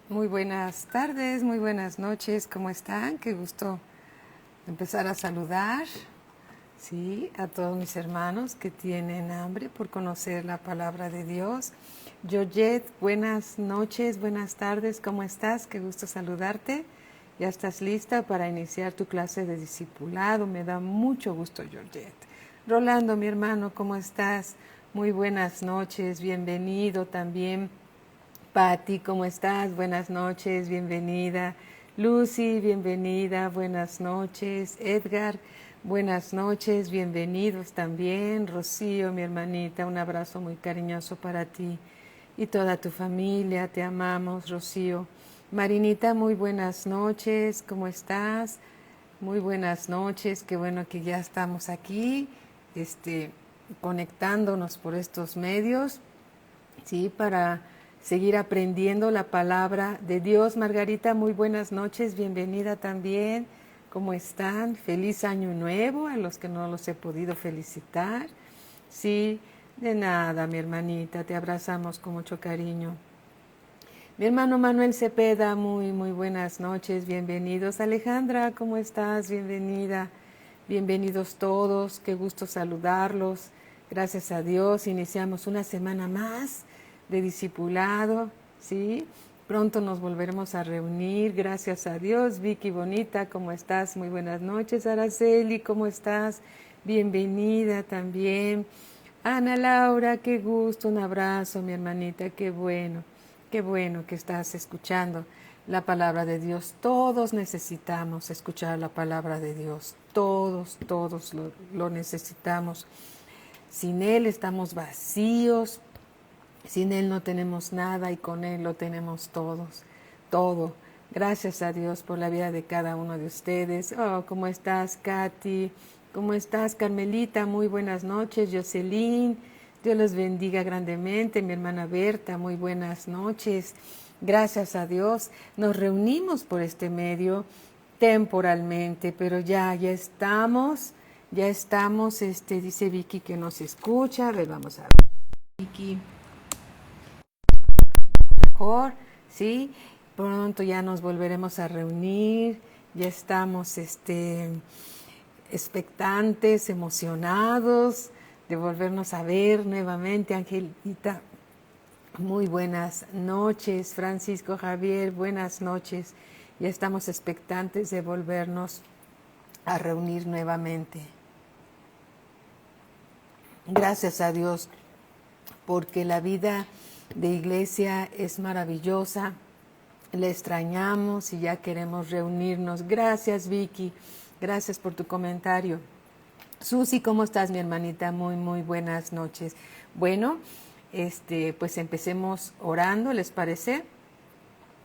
Muy buenas tardes, muy buenas noches, ¿cómo están? Qué gusto empezar a saludar, sí, a todos mis hermanos que tienen hambre por conocer la palabra de Dios. Georgette, buenas noches, buenas tardes, ¿cómo estás? Qué gusto saludarte. ¿Ya estás lista para iniciar tu clase de discipulado? Me da mucho gusto, Georgette. Rolando, mi hermano, ¿cómo estás? Muy buenas noches, bienvenido también. Patti, ¿cómo estás? Buenas noches, bienvenida. Lucy, bienvenida, buenas noches. Edgar, buenas noches, bienvenidos también. Rocío, mi hermanita, un abrazo muy cariñoso para ti y toda tu familia. Te amamos, Rocío. Marinita, muy buenas noches, ¿cómo estás? Muy buenas noches, qué bueno que ya estamos aquí, conectándonos por estos medios, sí, para seguir aprendiendo la palabra de Dios. Margarita, muy buenas noches, bienvenida también. ¿Cómo están? Feliz año nuevo a los que no los he podido felicitar. Sí, de nada, mi hermanita, te abrazamos con mucho cariño. Mi hermano Manuel Cepeda, muy buenas noches, bienvenidos. Alejandra, ¿cómo estás? Bienvenida. Bienvenidos todos, qué gusto saludarlos. Gracias a Dios, iniciamos una semana más de discipulado, ¿sí? Pronto nos volveremos a reunir, gracias a Dios. Vicky Bonita, ¿cómo estás? Muy buenas noches. Araceli, ¿cómo estás? Bienvenida también. Ana Laura, qué gusto, un abrazo, mi hermanita, qué bueno que estás escuchando la palabra de Dios. Todos necesitamos escuchar la palabra de Dios, todos lo necesitamos. Sin Él estamos vacíos, sin Él no tenemos nada y con Él lo tenemos todos, todo. Gracias a Dios por la vida de cada uno de ustedes. Oh, ¿cómo estás, Katy? ¿Cómo estás, Carmelita? Muy buenas noches. Jocelyn, Dios los bendiga grandemente. Mi hermana Berta, muy buenas noches. Gracias a Dios. Nos reunimos por este medio temporalmente, pero ya estamos, dice Vicky que nos escucha. A ver, vamos a ver. Vicky. Mejor, ¿sí? Pronto ya nos volveremos a reunir, ya estamos expectantes, emocionados de volvernos a ver nuevamente. Angelita, muy buenas noches. Francisco Javier, buenas noches. Ya estamos expectantes de volvernos a reunir nuevamente. Gracias a Dios, porque la vida de iglesia es maravillosa. Le extrañamos y ya queremos reunirnos. Gracias, Vicky. Gracias por tu comentario. Susi, ¿cómo estás, mi hermanita? Muy buenas noches. Bueno, pues empecemos orando, ¿les parece?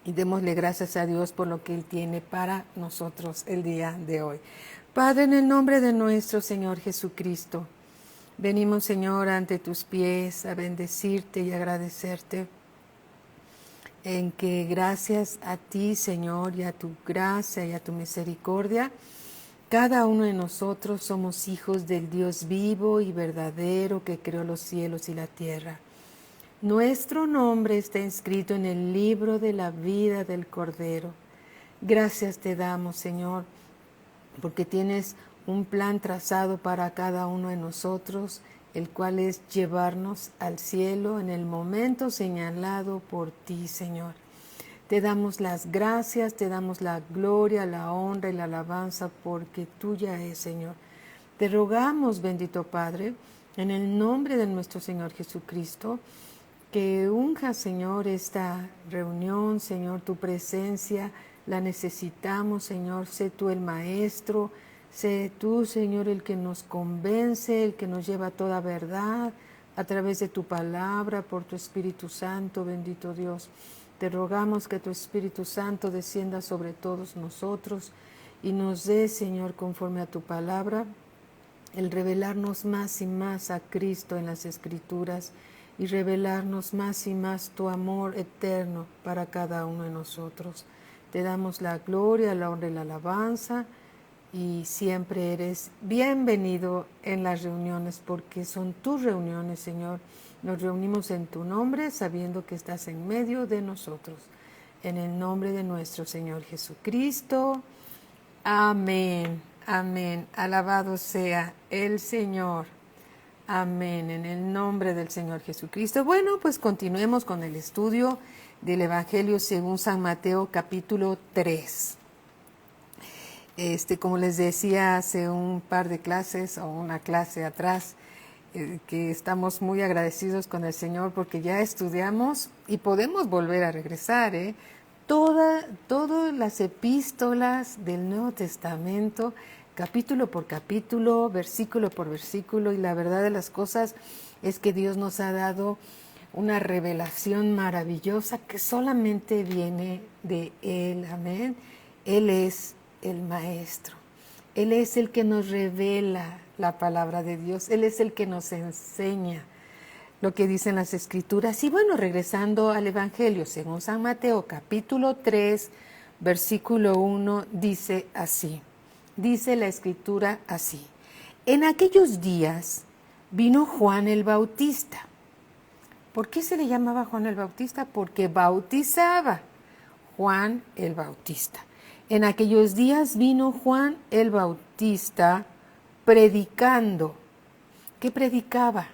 Y démosle gracias a Dios por lo que Él tiene para nosotros el día de hoy. Padre, en el nombre de nuestro Señor Jesucristo, venimos, Señor, ante tus pies a bendecirte y agradecerte en que gracias a ti, Señor, y a tu gracia y a tu misericordia, cada uno de nosotros somos hijos del Dios vivo y verdadero que creó los cielos y la tierra. Nuestro nombre está inscrito en el libro de la vida del Cordero. Gracias te damos, Señor, porque tienes un plan trazado para cada uno de nosotros, el cual es llevarnos al cielo en el momento señalado por ti, Señor. Te damos las gracias, te damos la gloria, la honra y la alabanza, porque tuya es, Señor. Te rogamos, bendito Padre, en el nombre de nuestro Señor Jesucristo, que unja, Señor, esta reunión, Señor, tu presencia, la necesitamos, Señor. Sé tú el Maestro, sé tú, Señor, el que nos convence, el que nos lleva a toda verdad, a través de tu palabra, por tu Espíritu Santo, bendito Dios. Te rogamos que tu Espíritu Santo descienda sobre todos nosotros y nos dé, Señor, conforme a tu palabra, el revelarnos más y más a Cristo en las Escrituras y revelarnos más y más tu amor eterno para cada uno de nosotros. Te damos la gloria, la honra y la alabanza, y siempre eres bienvenido en las reuniones, porque son tus reuniones, Señor. Nos reunimos en tu nombre, sabiendo que estás en medio de nosotros. en el nombre de nuestro Señor Jesucristo. Amén, amén. Alabado sea el Señor. Amén, en el nombre del Señor Jesucristo. Bueno, pues continuemos con el estudio del Evangelio según San Mateo, capítulo 3. Como les decía hace un par de clases o una clase atrás, que estamos muy agradecidos con el Señor porque ya estudiamos y podemos volver a regresar, todas las epístolas del Nuevo Testamento, capítulo por capítulo, versículo por versículo, y la verdad de las cosas es que Dios nos ha dado una revelación maravillosa que solamente viene de Él, amén. Él es el Maestro, Él es el que nos revela la palabra de Dios, Él es el que nos enseña lo que dicen las Escrituras. Y bueno, regresando al Evangelio según San Mateo, capítulo 3, versículo 1, dice así, dice la Escritura así: en aquellos días vino Juan el Bautista. ¿Por qué se le llamaba Juan el Bautista? Porque bautizaba. Juan el Bautista. En aquellos días vino Juan el Bautista predicando. ¿Qué predicaba?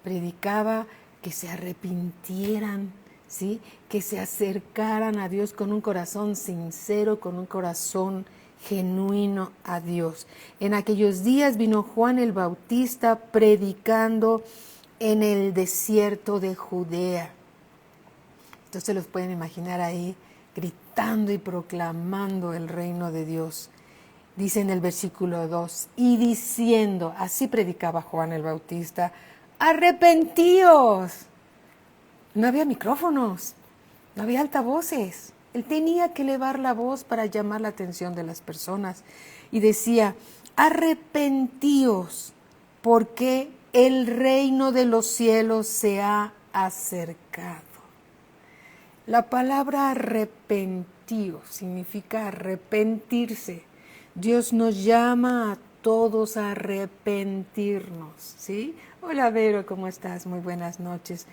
Predicaba que se arrepintieran, ¿sí? Que se acercaran a Dios con un corazón sincero, con un corazón genuino a Dios. En aquellos días vino Juan el Bautista predicando en el desierto de Judea. Entonces los pueden imaginar ahí gritando y proclamando el reino de Dios. Dice en el versículo 2, y diciendo, así predicaba Juan el Bautista: arrepentíos. No había micrófonos, no había altavoces. Él tenía que elevar la voz para llamar la atención de las personas. Y decía: arrepentíos, porque el reino de los cielos se ha acercado. La palabra arrepentíos significa arrepentirse. Dios nos llama a todos a arrepentirnos, ¿sí? Hola Vero, ¿cómo estás? Muy buenas noches.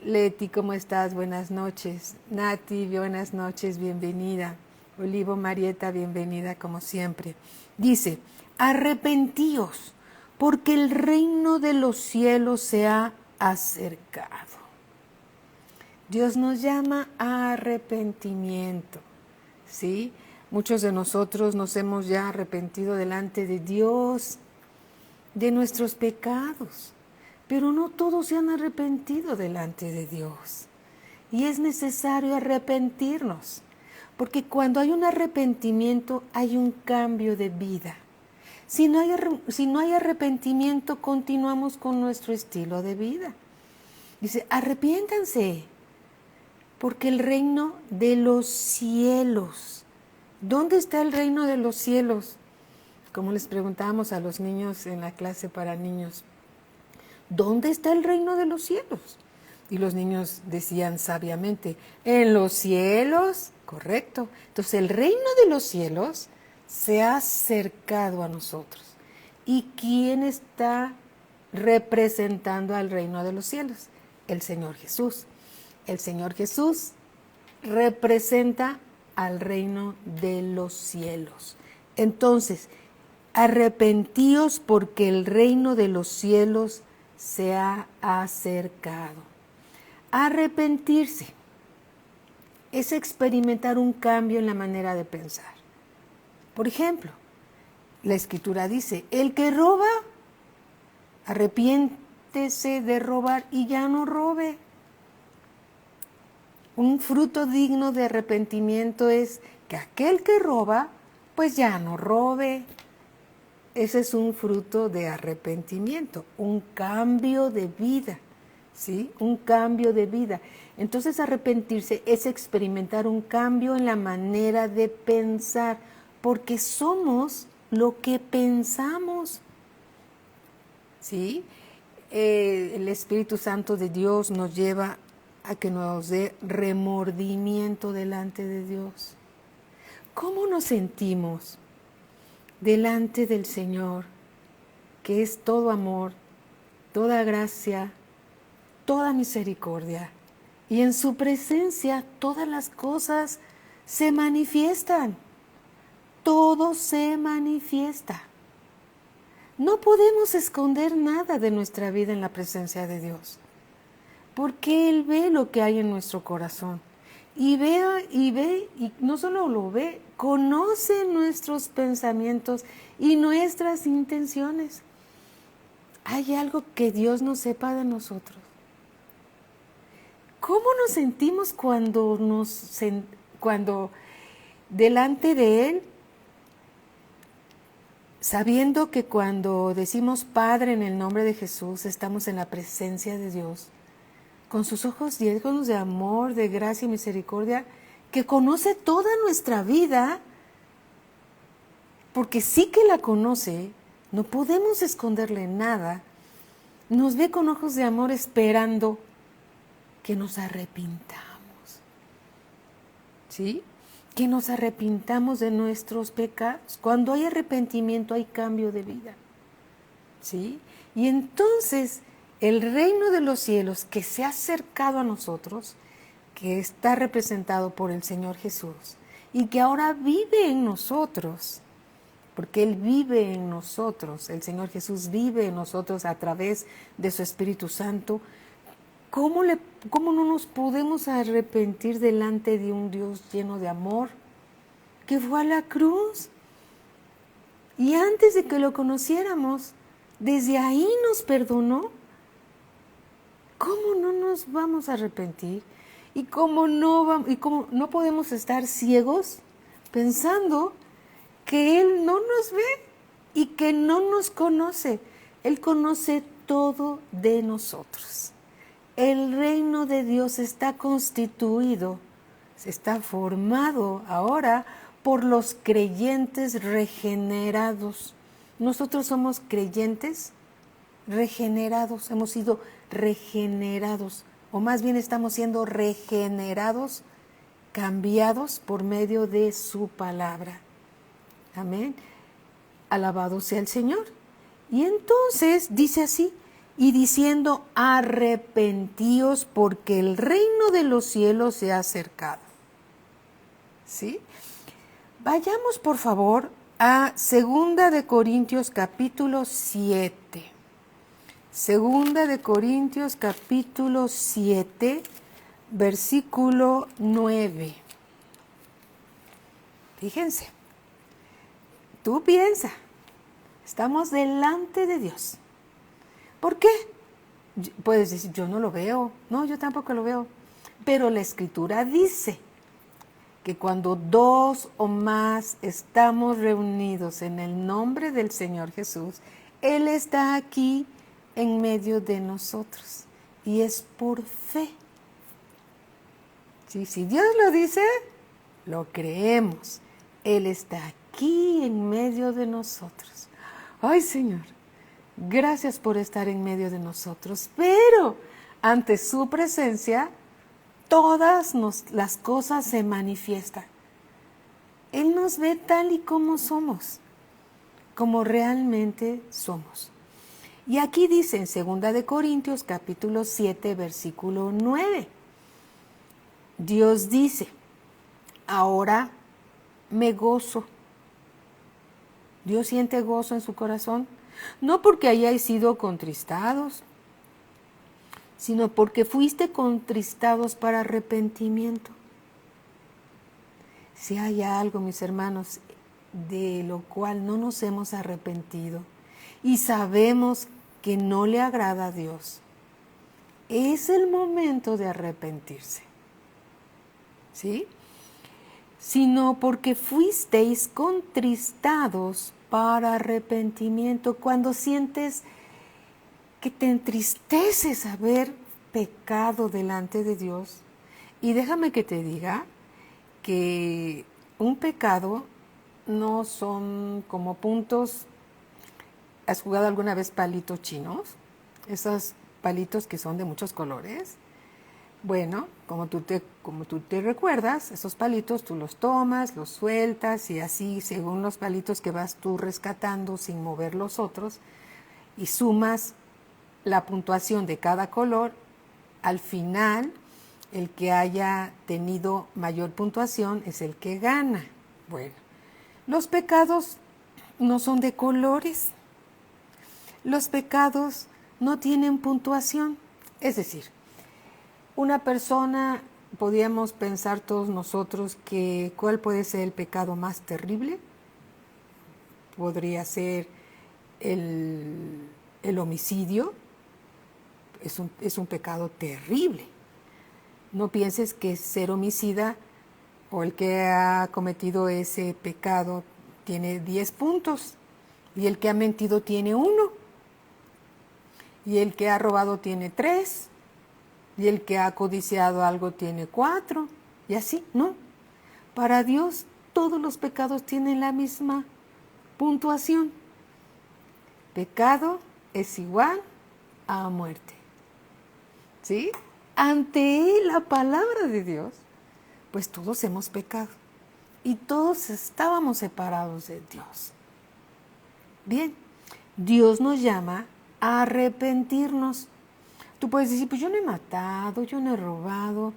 Leti, ¿cómo estás? Buenas noches. Nati, buenas noches, bienvenida. Olivo Marieta, bienvenida como siempre. Dice: arrepentíos, porque el reino de los cielos se ha acercado. Dios nos llama a arrepentimiento, ¿sí? Muchos de nosotros nos hemos ya arrepentido delante de Dios de nuestros pecados, pero no todos se han arrepentido delante de Dios. Y es necesario arrepentirnos, porque cuando hay un arrepentimiento hay un cambio de vida. Si no hay arrepentimiento, continuamos con nuestro estilo de vida. Dice: arrepiéntanse, porque el reino de los cielos. ¿Dónde está el reino de los cielos? Como les preguntábamos a los niños en la clase para niños, ¿dónde está el reino de los cielos? Y los niños decían sabiamente: en los cielos. Correcto. Entonces el reino de los cielos se ha acercado a nosotros. ¿Y quién está representando al reino de los cielos? El Señor Jesús. El Señor Jesús representa al reino de los cielos. Entonces, arrepentíos porque el reino de los cielos se ha acercado. Arrepentirse es experimentar un cambio en la manera de pensar. Por ejemplo, la Escritura dice: el que roba, arrepiéntese de robar y ya no robe. Un fruto digno de arrepentimiento es que aquel que roba, pues ya no robe. Ese es un fruto de arrepentimiento, un cambio de vida, ¿sí? Un cambio de vida. Entonces arrepentirse es experimentar un cambio en la manera de pensar, porque somos lo que pensamos, ¿sí? El Espíritu Santo de Dios nos lleva a que nos dé remordimiento delante de Dios. ¿Cómo nos sentimos delante del Señor, que es todo amor, toda gracia, toda misericordia Y en su presencia todas las cosas se manifiestan. Todo se manifiesta. No podemos esconder nada de nuestra vida en la presencia de Dios, porque Él ve lo que hay en nuestro corazón. Y y no solo lo ve, conoce nuestros pensamientos y nuestras intenciones. ¿Hay algo que Dios no sepa de nosotros? ¿Cómo nos sentimos cuando delante de Él, sabiendo que cuando decimos Padre en el nombre de Jesús, estamos en la presencia de Dios, con sus ojos llenos de amor, de gracia y misericordia, que conoce toda nuestra vida, porque sí que la conoce, no podemos esconderle nada, nos ve con ojos de amor esperando que nos arrepintamos, ¿sí? Que nos arrepintamos de nuestros pecados. Cuando hay arrepentimiento hay cambio de vida, ¿sí? Y entonces el reino de los cielos que se ha acercado a nosotros, que está representado por el Señor Jesús y que ahora vive en nosotros, porque Él vive en nosotros, el Señor Jesús vive en nosotros a través de su Espíritu Santo. ¿Cómo no nos podemos arrepentir delante de un Dios lleno de amor que fue a la cruz? Y antes de que lo conociéramos, desde ahí nos perdonó. ¿Cómo no nos vamos a arrepentir? ¿Y cómo no podemos estar ciegos pensando que Él no nos ve y que no nos conoce? Él conoce todo de nosotros. El reino de Dios está constituido, está formado ahora por los creyentes regenerados. Nosotros somos creyentes regenerados, hemos sido regenerados, o más bien estamos siendo regenerados, cambiados por medio de su palabra. Amén. Alabado sea el Señor. Y entonces dice así, y diciendo, arrepentíos porque el reino de los cielos se ha acercado. ¿Sí? Vayamos por favor a 2 de Corintios capítulo 7. 2 de Corintios capítulo 7, versículo 9. Fíjense, tú piensa, estamos delante de Dios. ¿Por qué? Puedes decir, yo no lo veo. No, yo tampoco lo veo. Pero la Escritura dice que cuando 2 o más estamos reunidos en el nombre del Señor Jesús, Él está aquí en medio de nosotros. Y es por fe. ¿Sí? Si Dios lo dice, lo creemos. Él está aquí en medio de nosotros. Ay, Señor, gracias por estar en medio de nosotros, pero ante su presencia todas las cosas se manifiestan. Él nos ve tal y como somos, como realmente somos. Y aquí dice en 2 de Corintios capítulo 7, versículo 9, Dios dice, ahora me gozo. Dios siente gozo en su corazón, no porque hayáis sido contristados, sino porque fuiste contristados para arrepentimiento. Si hay algo, mis hermanos, de lo cual no nos hemos arrepentido y sabemos que no le agrada a Dios, es el momento de arrepentirse. ¿Sí? Sino porque fuisteis contristados para arrepentimiento. Cuando sientes que te entristeces haber pecado delante de Dios, y déjame que te diga que un pecado no son como puntos. ¿Has jugado alguna vez palitos chinos? Esos palitos que son de muchos colores. Bueno, como tú te recuerdas, esos palitos tú los tomas, los sueltas y así según los palitos que vas tú rescatando sin mover los otros y sumas la puntuación de cada color, al final El que haya tenido mayor puntuación es el que gana. Bueno, los pecados no son de colores. Los pecados no tienen puntuación. Es decir, una persona, podríamos pensar todos nosotros que ¿cuál puede ser el pecado más terrible? Podría ser el homicidio. Es un pecado terrible. No pienses que ser homicida o el que ha cometido ese pecado tiene 10 puntos y el que ha mentido tiene 1 y el que ha robado tiene 3 y el que ha codiciado algo tiene 4 y así, ¿no? Para Dios todos los pecados tienen la misma puntuación. Pecado es igual a muerte. ¿Sí? Ante la palabra de Dios, pues todos hemos pecado y todos estábamos separados de Dios. Bien, Dios nos llama a arrepentirnos. Tú puedes decir, pues yo no he matado, yo no he robado,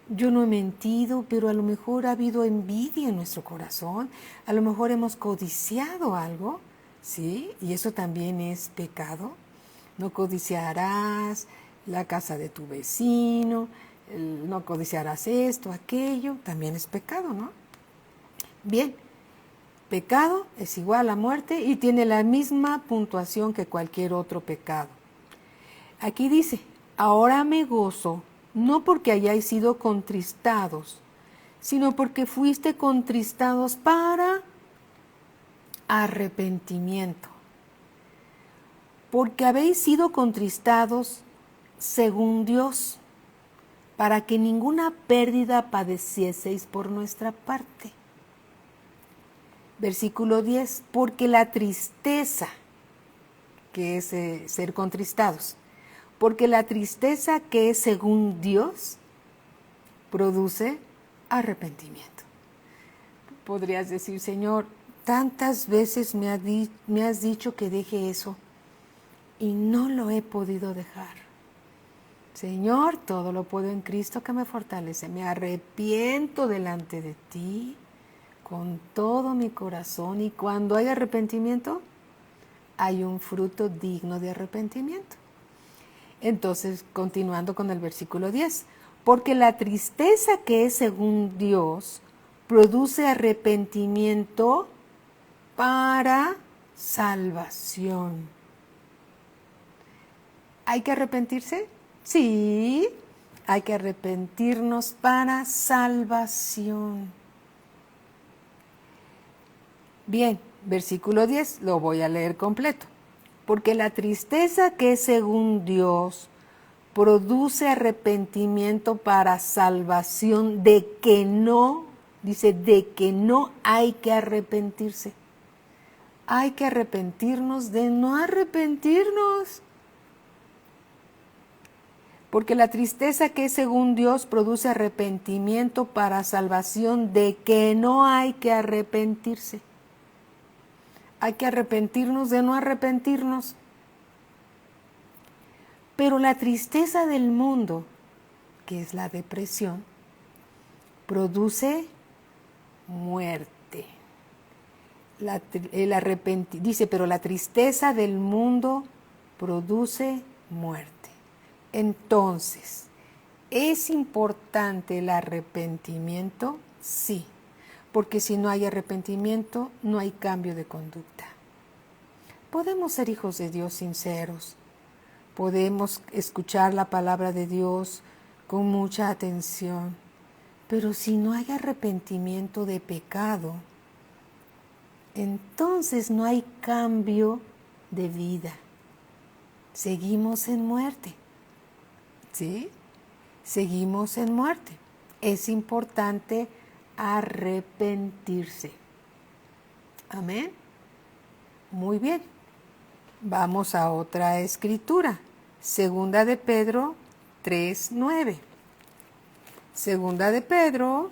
yo no he mentido, pero a lo mejor ha habido envidia en nuestro corazón, a lo mejor hemos codiciado algo, ¿sí? Y eso también es pecado. No codiciarás la casa de tu vecino, no codiciarás esto, aquello, también es pecado, ¿no? Bien, pecado es igual a muerte y tiene la misma puntuación que cualquier otro pecado. Aquí dice, ahora me gozo, no porque hayáis sido contristados, sino porque fuiste contristados para arrepentimiento. Porque habéis sido contristados según Dios, para que ninguna pérdida padecieseis por nuestra parte. Versículo 10, porque la tristeza, que es ser contristados, porque la tristeza que es según Dios, produce arrepentimiento. Podrías decir, Señor, tantas veces me has dicho que deje eso y no lo he podido dejar. Señor, todo lo puedo en Cristo que me fortalece. Me arrepiento delante de ti con todo mi corazón y cuando hay arrepentimiento, hay un fruto digno de arrepentimiento. Entonces, continuando con el versículo 10, porque la tristeza que es según Dios produce arrepentimiento para salvación. ¿Hay que arrepentirse? Sí, hay que arrepentirnos para salvación. Bien, versículo 10, lo voy a leer completo. Porque la tristeza que es según Dios produce arrepentimiento para salvación de que no, dice, de que no hay que arrepentirse. Hay que arrepentirnos de no arrepentirnos. Porque la tristeza que es según Dios produce arrepentimiento para salvación de que no hay que arrepentirse. Hay que arrepentirnos de no arrepentirnos. Pero la tristeza del mundo, que es la depresión, produce muerte. Dice, pero la tristeza del mundo produce muerte. Entonces, ¿es importante el arrepentimiento? Sí, porque si no hay arrepentimiento, no hay cambio de conducta. Podemos ser hijos de Dios sinceros, podemos escuchar la palabra de Dios con mucha atención, pero si no hay arrepentimiento de pecado, entonces no hay cambio de vida. Seguimos en muerte. ¿Sí? Seguimos en muerte. Es importante arrepentirse. Amén. Muy bien. Vamos a otra escritura. Segunda de Pedro 3:9. Segunda de Pedro,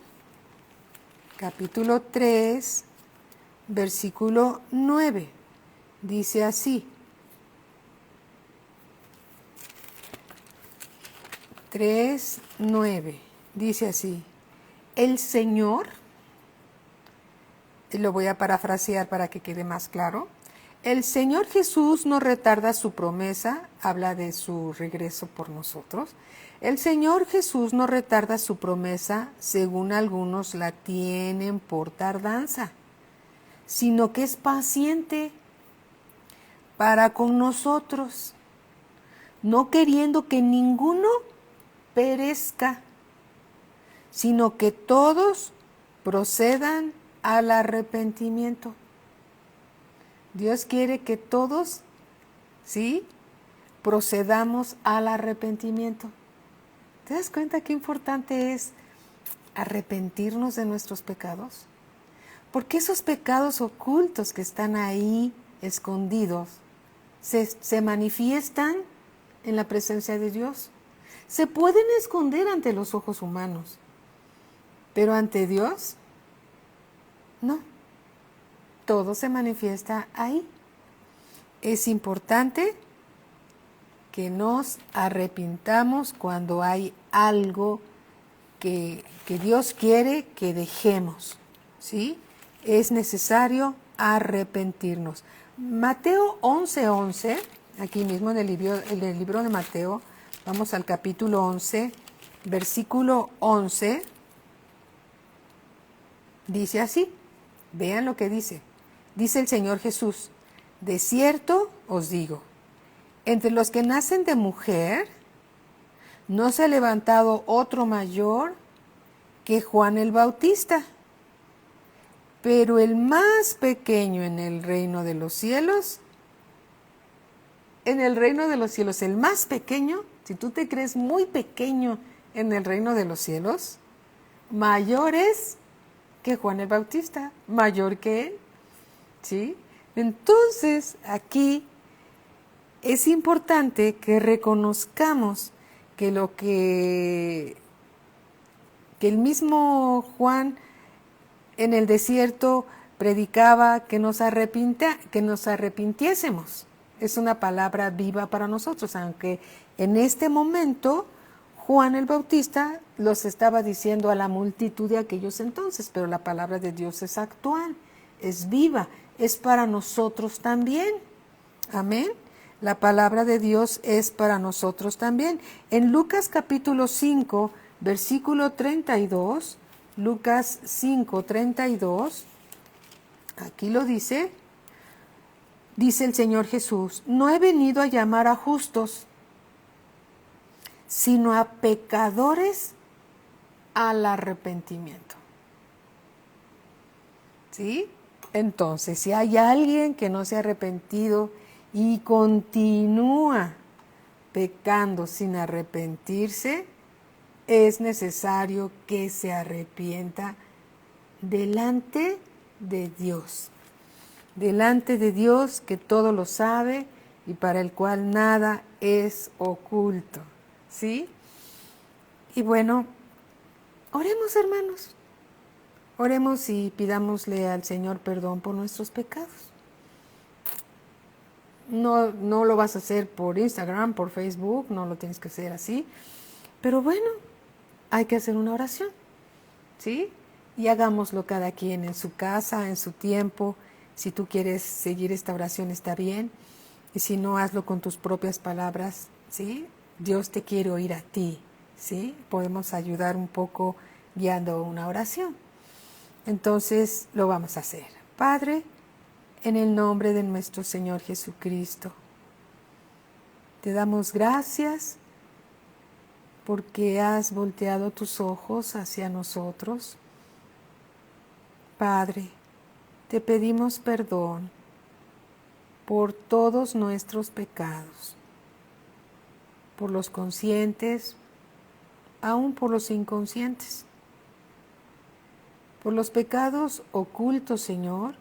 capítulo 3, versículo 9. Dice así. 3:9. Dice así: el Señor, y lo voy a parafrasear para que quede más claro, el Señor Jesús no retarda su promesa, habla de su regreso por nosotros. El Señor Jesús no retarda su promesa, según algunos la tienen por tardanza, sino que es paciente para con nosotros, no queriendo que ninguno perezca, sino que todos procedan al arrepentimiento. Dios quiere que todos, ¿sí?, procedamos al arrepentimiento. ¿Te das cuenta qué importante es arrepentirnos de nuestros pecados? Porque esos pecados ocultos que están ahí escondidos se manifiestan en la presencia de Dios. Se pueden esconder ante los ojos humanos, pero ante Dios, no. Todo se manifiesta ahí. Es importante que nos arrepintamos cuando hay algo que Dios quiere que dejemos, ¿sí? Es necesario arrepentirnos. Mateo 11:11, aquí mismo en el libro de Mateo, vamos al capítulo 11, versículo 11, dice así, vean lo que dice. Dice el Señor Jesús: de cierto os digo, entre los que nacen de mujer, no se ha levantado otro mayor que Juan el Bautista, pero el más pequeño en el reino de los cielos, el más pequeño, si tú te crees muy pequeño en el reino de los cielos, mayor es que Juan el Bautista, mayor que él, ¿sí? Entonces, aquí es importante que reconozcamos que lo que el mismo Juan en el desierto predicaba, que nos arrepintiésemos. Es una palabra viva para nosotros, aunque en este momento Juan el Bautista los estaba diciendo a la multitud de aquellos entonces, pero la palabra de Dios es actual, es viva, es para nosotros también. Amén. La palabra de Dios es para nosotros también. En Lucas capítulo 5, versículo 32, Lucas 5:32, aquí lo dice, dice el Señor Jesús: no he venido a llamar a justos, sino a pecadores al arrepentimiento. ¿Sí? Entonces, si hay alguien que no se ha arrepentido y continúa pecando sin arrepentirse, es necesario que se arrepienta delante de Dios. Delante de Dios, que todo lo sabe y para el cual nada es oculto. ¿Sí? Y bueno, oremos, hermanos. Oremos y pidámosle al Señor perdón por nuestros pecados. No lo vas a hacer por Instagram, por Facebook, no lo tienes que hacer así. Pero bueno, hay que hacer una oración, ¿sí? Y hagámoslo cada quien en su casa, en su tiempo. Si tú quieres seguir esta oración, está bien. Y si no, hazlo con tus propias palabras, ¿sí? Dios te quiere oír a ti, ¿sí? Podemos ayudar un poco guiando una oración. Entonces, lo vamos a hacer. Padre, en el nombre de nuestro Señor Jesucristo, te damos gracias porque has volteado tus ojos hacia nosotros. Padre, te pedimos perdón por todos nuestros pecados, por los conscientes, aún por los inconscientes, por los pecados ocultos, Señor,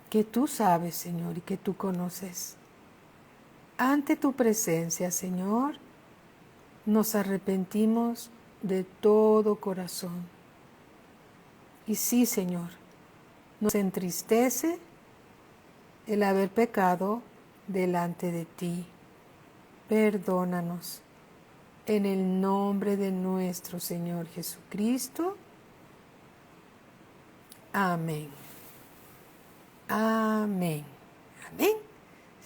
que tú sabes, Señor, y que tú conoces. Ante tu presencia, Señor, nos arrepentimos de todo corazón. Y sí, Señor, nos entristece el haber pecado delante de ti. Perdónanos. en el nombre de nuestro Señor Jesucristo. Amén. Amén. Amén.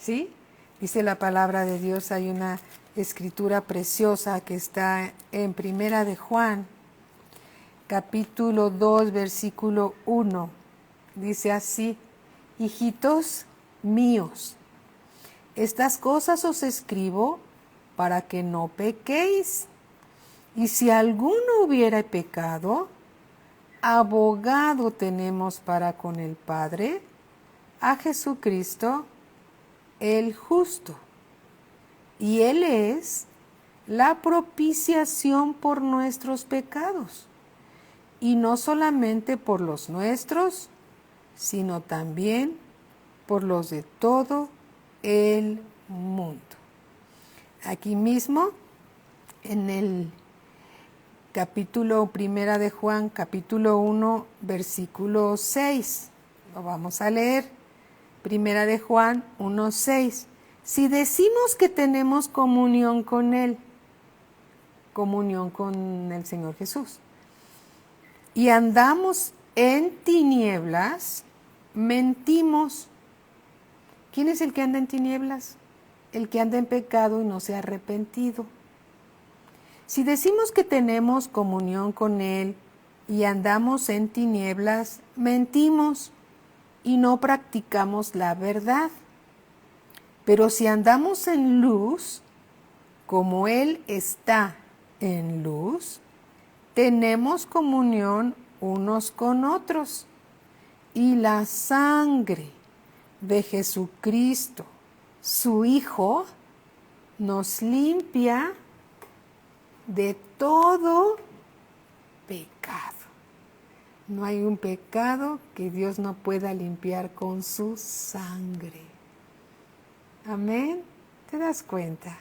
¿Sí? Dice la palabra de Dios, hay una escritura preciosa que está en Primera de Juan, capítulo 2, versículo 1. Dice así: hijitos míos, estas cosas os escribo para que no pequéis. Y si alguno hubiera pecado, abogado tenemos para con el Padre, a Jesucristo el justo. Y Él es la propiciación por nuestros pecados, y no solamente por los nuestros, sino también por los de todo el mundo. Aquí mismo, en el capítulo Primera de Juan, capítulo 1, versículo 6, lo vamos a leer. Primera de Juan 1, 6. Si decimos que tenemos comunión con Él, comunión con el Señor Jesús, y andamos en tinieblas, mentimos. ¿Quién es el que anda en tinieblas? El que anda en pecado y no se ha arrepentido. Si decimos que tenemos comunión con Él y andamos en tinieblas, mentimos y no practicamos la verdad. Pero si andamos en luz, como Él está en luz, tenemos comunión unos con otros. Y la sangre de Jesucristo, su Hijo, nos limpia de todo pecado. No hay un pecado que Dios no pueda limpiar con su sangre. Amén. ¿Te das cuenta?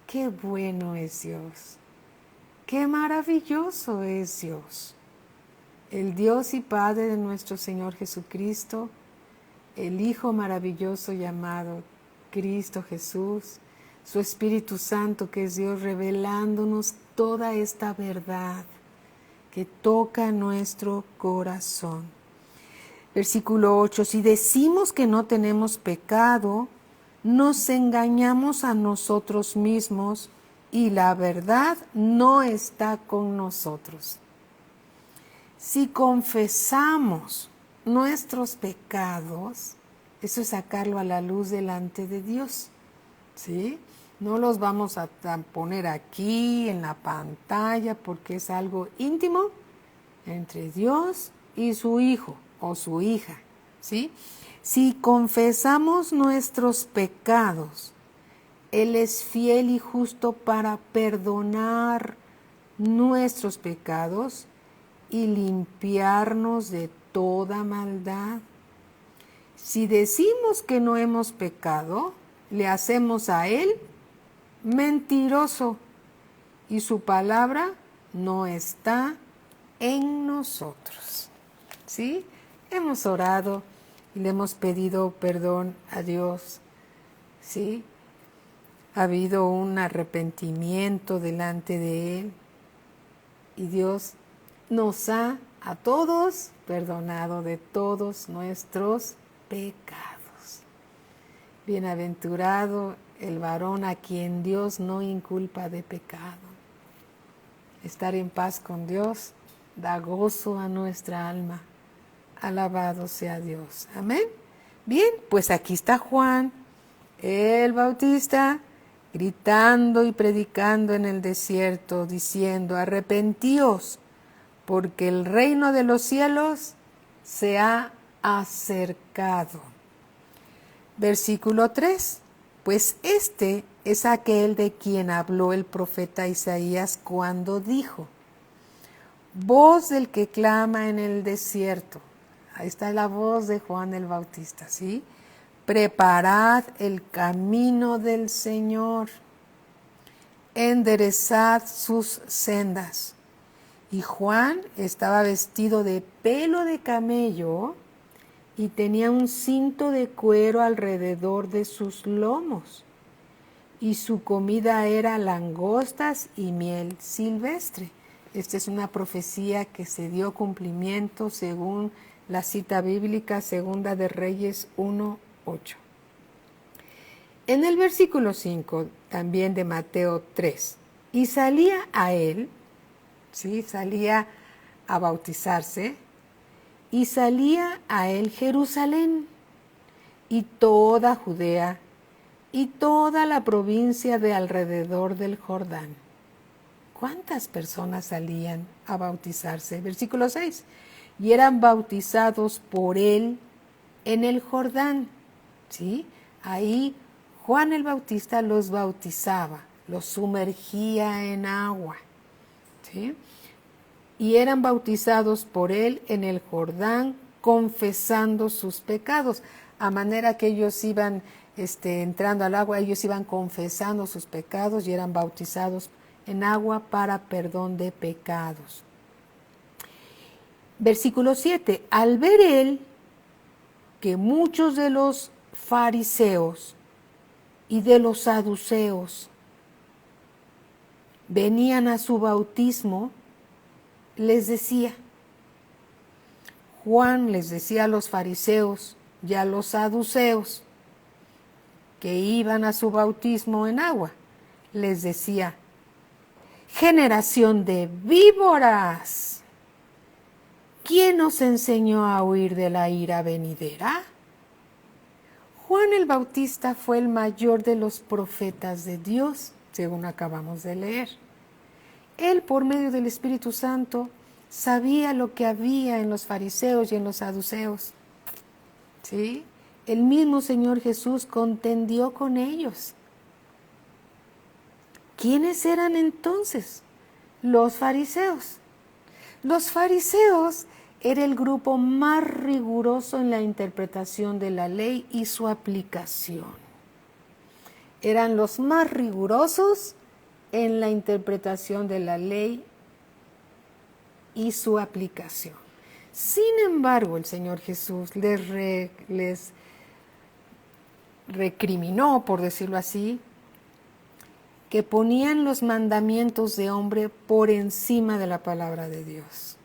Qué bueno es Dios. Qué maravilloso es Dios. El Dios y Padre de nuestro Señor Jesucristo, el Hijo maravilloso llamado Cristo Jesús, su Espíritu Santo, que es Dios, revelándonos toda esta verdad que toca nuestro corazón. Versículo 8, si decimos que no tenemos pecado, nos engañamos a nosotros mismos y la verdad no está con nosotros. Si confesamos nuestros pecados, eso es sacarlo a la luz delante de Dios, ¿sí? No los vamos a poner aquí en la pantalla porque es algo íntimo entre Dios y su hijo o su hija, ¿sí? Si confesamos nuestros pecados, Él es fiel y justo para perdonar nuestros pecados y limpiarnos de toda maldad. Si decimos que no hemos pecado, le hacemos a Él mentiroso y su palabra no está en nosotros. ¿Sí? Hemos orado y le hemos pedido perdón a Dios. ¿Sí? Ha habido un arrepentimiento delante de Él y Dios nos ha a todos perdonado de todos nuestros pecados. Bienaventurado el varón a quien Dios no inculpa de pecado. Estar en paz con Dios da gozo a nuestra alma. Alabado sea Dios. Amén. Bien, pues aquí está Juan, el Bautista, gritando y predicando en el desierto, diciendo: arrepentíos, porque el reino de los cielos se ha acercado. Versículo 3. Pues este es aquel de quien habló el profeta Isaías cuando dijo: voz del que clama en el desierto. Ahí está la voz de Juan el Bautista, ¿sí? Preparad el camino del Señor, enderezad sus sendas. Y Juan estaba vestido de pelo de camello y tenía un cinto de cuero alrededor de sus lomos. y su comida era langostas y miel silvestre. Esta es una profecía que se dio cumplimiento según la cita bíblica Segunda de Reyes 1:8. En el versículo 5, también de Mateo 3, y salía a él, ¿sí? Salía a bautizarse, y salía a él Jerusalén, y toda Judea, y toda la provincia de alrededor del Jordán. ¿Cuántas personas salían a bautizarse? Versículo 6. Y eran bautizados por él en el Jordán. ¿Sí? Ahí Juan el Bautista los bautizaba, los sumergía en agua. ¿Sí? Y eran bautizados por él en el Jordán, confesando sus pecados. A manera que ellos iban entrando al agua, ellos iban confesando sus pecados y eran bautizados en agua para perdón de pecados. Versículo 7. Al ver él que muchos de los fariseos y de los saduceos venían a su bautismo, les decía, Juan les decía a los fariseos y a los saduceos que iban a su bautismo en agua, les decía, generación de víboras, ¿quién os enseñó a huir de la ira venidera? Juan el Bautista fue el mayor de los profetas de Dios, según acabamos de leer. Él, por medio del Espíritu Santo, sabía lo que había en los fariseos y en los saduceos. ¿Sí? El mismo Señor Jesús contendió con ellos. ¿Quiénes eran entonces? Los fariseos. Los fariseos era el grupo más riguroso en la interpretación de la ley y su aplicación. Eran los más rigurosos en la interpretación de la ley y su aplicación. Sin embargo, el Señor Jesús les recriminó, por decirlo así, que ponían los mandamientos de hombre por encima de la palabra de Dios.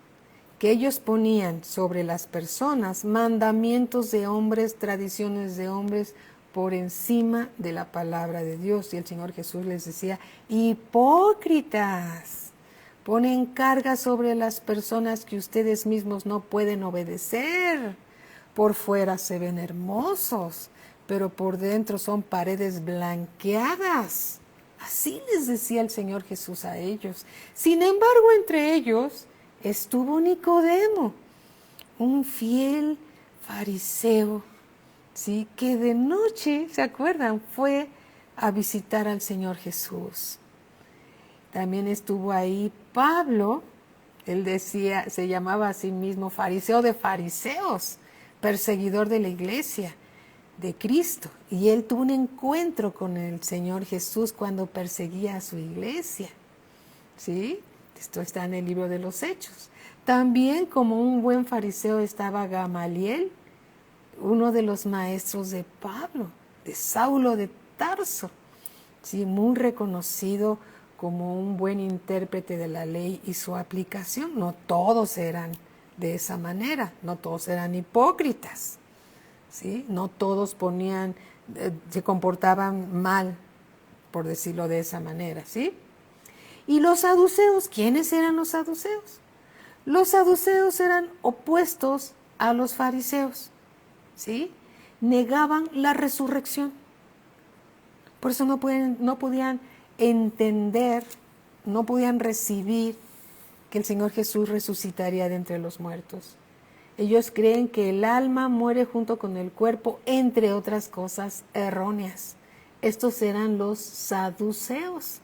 Que ellos ponían sobre las personas mandamientos de hombres, tradiciones de hombres, por encima de la palabra de Dios. Y el Señor Jesús les decía, hipócritas, ponen carga sobre las personas que ustedes mismos no pueden obedecer. Por fuera se ven hermosos, pero por dentro son paredes blanqueadas. Así les decía el Señor Jesús a ellos. Sin embargo, entre ellos estuvo Nicodemo, un fiel fariseo, ¿sí? Que de noche, ¿se acuerdan? Fue a visitar al Señor Jesús. También estuvo ahí Pablo, él decía, se llamaba a sí mismo fariseo de fariseos, perseguidor de la iglesia de Cristo, y él tuvo un encuentro con el Señor Jesús cuando perseguía a su iglesia, ¿sí? Esto está en el libro de los Hechos. También, como un buen fariseo, estaba Gamaliel, uno de los maestros de Pablo, de Saulo de Tarso, ¿sí? Muy reconocido como un buen intérprete de la ley y su aplicación. No todos eran de esa manera, no todos eran hipócritas, ¿sí? No todos se comportaban mal, por decirlo de esa manera, ¿sí? Y los saduceos, ¿quiénes eran los saduceos? Los saduceos eran opuestos a los fariseos, ¿sí? Negaban la resurrección. Por eso no podían entender, no podían recibir que el Señor Jesús resucitaría de entre los muertos. Ellos creen que el alma muere junto con el cuerpo, entre otras cosas erróneas. Estos eran los saduceos.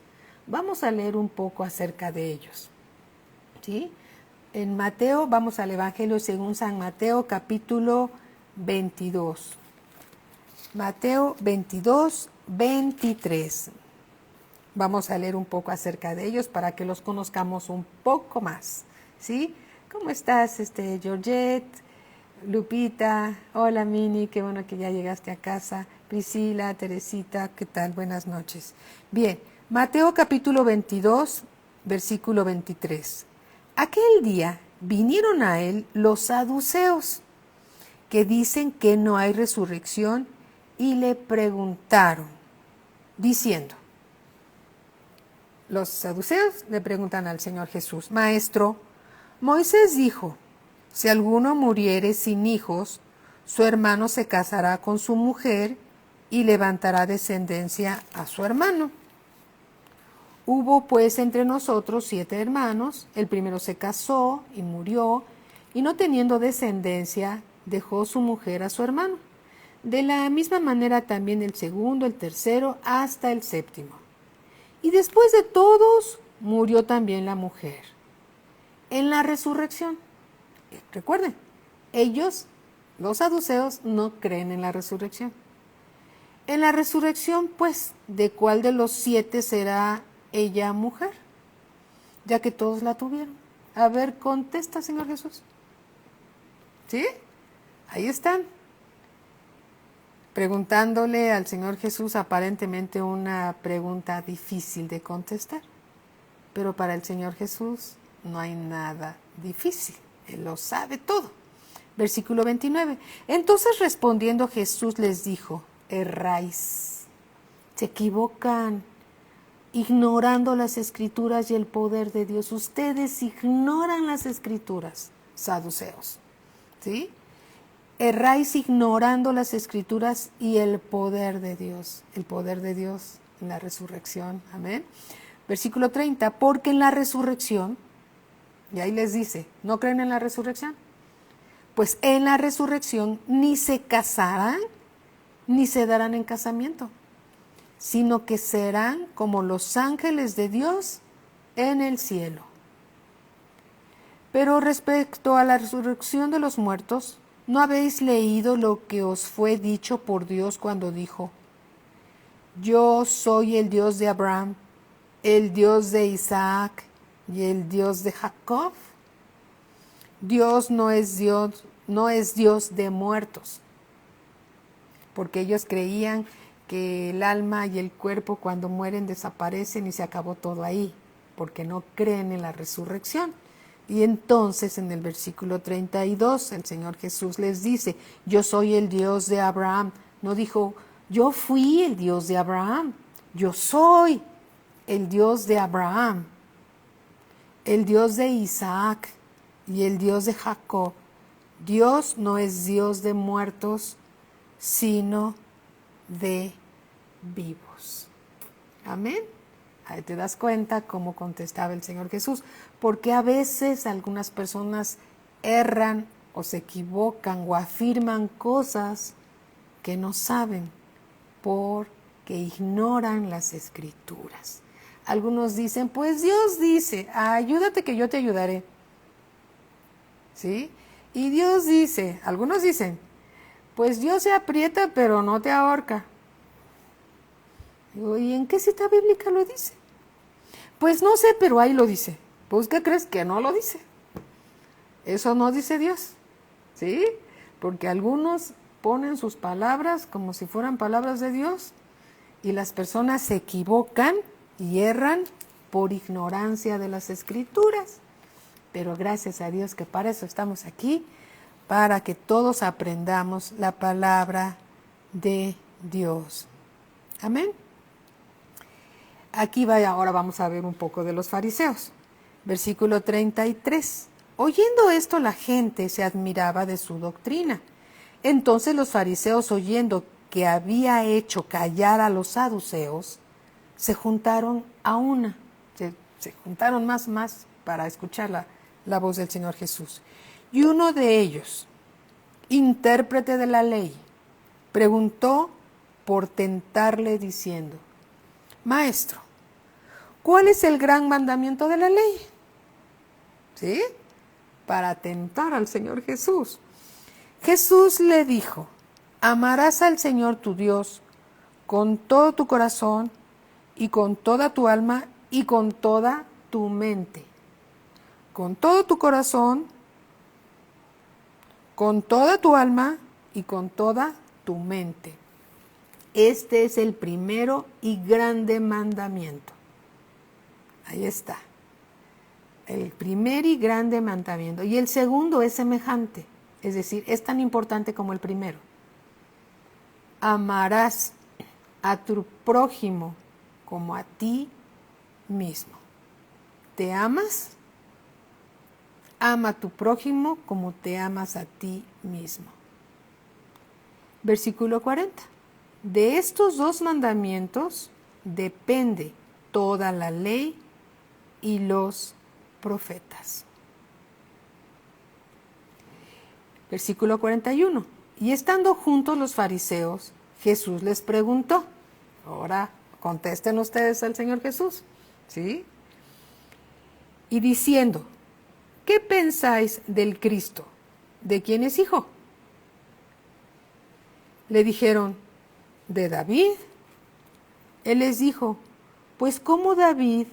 Vamos a leer un poco acerca de ellos, ¿sí? En Mateo, vamos al Evangelio según San Mateo, capítulo 22. Mateo 22, 23. Vamos a leer un poco acerca de ellos para que los conozcamos un poco más, ¿sí? ¿Cómo estás, Georgette? Lupita, hola Mini, qué bueno que ya llegaste a casa. Priscila, Teresita, ¿qué tal? Buenas noches. Bien, Mateo capítulo 22, versículo 23. Aquel día vinieron a él los saduceos, que dicen que no hay resurrección, y le preguntaron, diciendo, los saduceos le preguntan al Señor Jesús, Maestro, Moisés dijo, si alguno muriere sin hijos, su hermano se casará con su mujer y levantará descendencia a su hermano. Hubo pues entre nosotros 7 hermanos, el primero se casó y murió, y no teniendo descendencia, dejó su mujer a su hermano. De la misma manera también el segundo, el tercero, hasta el séptimo. Y después de todos, murió también la mujer. En la resurrección, recuerden, ellos, los saduceos, no creen en la resurrección. En la resurrección, pues, ¿de cuál de los 7 será ella mujer? Ya que todos la tuvieron. A ver, contesta, Señor Jesús. ¿Sí? Ahí están. Preguntándole al Señor Jesús aparentemente una pregunta difícil de contestar. Pero para el Señor Jesús no hay nada difícil. Él lo sabe todo. Versículo 29. Entonces respondiendo Jesús les dijo, erráis, se equivocan, ignorando las Escrituras y el poder de Dios. Ustedes ignoran las Escrituras, saduceos, ¿sí? Erráis ignorando las Escrituras y el poder de Dios en la resurrección, amén. Versículo 30, porque en la resurrección, y ahí les dice, ¿no creen en la resurrección? Pues en la resurrección ni se casarán, ni se darán en casamiento, sino que serán como los ángeles de Dios en el cielo. Pero respecto a la resurrección de los muertos, ¿no habéis leído lo que os fue dicho por Dios cuando dijo, yo soy el Dios de Abraham, el Dios de Isaac y el Dios de Jacob? Dios no es Dios de muertos, porque ellos creían que el alma y el cuerpo cuando mueren desaparecen y se acabó todo ahí, porque no creen en la resurrección. Y entonces en el versículo 32 el Señor Jesús les dice, yo soy el Dios de Abraham. No dijo, yo fui el Dios de Abraham, yo soy el Dios de Abraham, el Dios de Isaac y el Dios de Jacob. Dios no es Dios de muertos, sino de vivos. Amén. Ahí te das cuenta cómo contestaba el Señor Jesús, porque a veces algunas personas erran o se equivocan o afirman cosas que no saben porque ignoran las Escrituras. Algunos dicen, pues Dios dice, ayúdate que yo te ayudaré. ¿Sí? Y Dios dice, algunos dicen, pues Dios se aprieta pero no te ahorca. Digo, ¿y en qué cita bíblica lo dice? Pues no sé, pero ahí lo dice. Pues ¿qué crees? Que no lo dice. Eso no dice Dios. ¿Sí? Porque algunos ponen sus palabras como si fueran palabras de Dios y las personas se equivocan y erran por ignorancia de las Escrituras. Pero gracias a Dios que para eso estamos aquí, para que todos aprendamos la palabra de Dios. Amén. Aquí ahora vamos a ver un poco de los fariseos. Versículo 33. Oyendo esto, la gente se admiraba de su doctrina. Entonces los fariseos, oyendo que había hecho callar a los saduceos, se juntaron a una. Se juntaron más para escuchar la voz del Señor Jesús. Y uno de ellos, intérprete de la ley, preguntó por tentarle diciendo, Maestro, ¿cuál es el gran mandamiento de la ley? ¿Sí? Para tentar al Señor Jesús. Jesús le dijo, amarás al Señor tu Dios con todo tu corazón y con toda tu alma y con toda tu mente. Con todo tu corazón, con toda tu alma y con toda tu mente. Este es el primero y grande mandamiento. Ahí está. El primer y grande mandamiento. Y el segundo es semejante. Es decir, es tan importante como el primero. Amarás a tu prójimo como a ti mismo. ¿Te amas? Ama a tu prójimo como te amas a ti mismo. Versículo 40. De estos dos mandamientos depende toda la ley y los profetas. Versículo 41. Y estando juntos los fariseos, Jesús les preguntó. Ahora contesten ustedes al Señor Jesús. ¿Sí? Y diciendo, ¿qué pensáis del Cristo? ¿De quién es hijo? Le dijeron, de David. Él les dijo, pues como David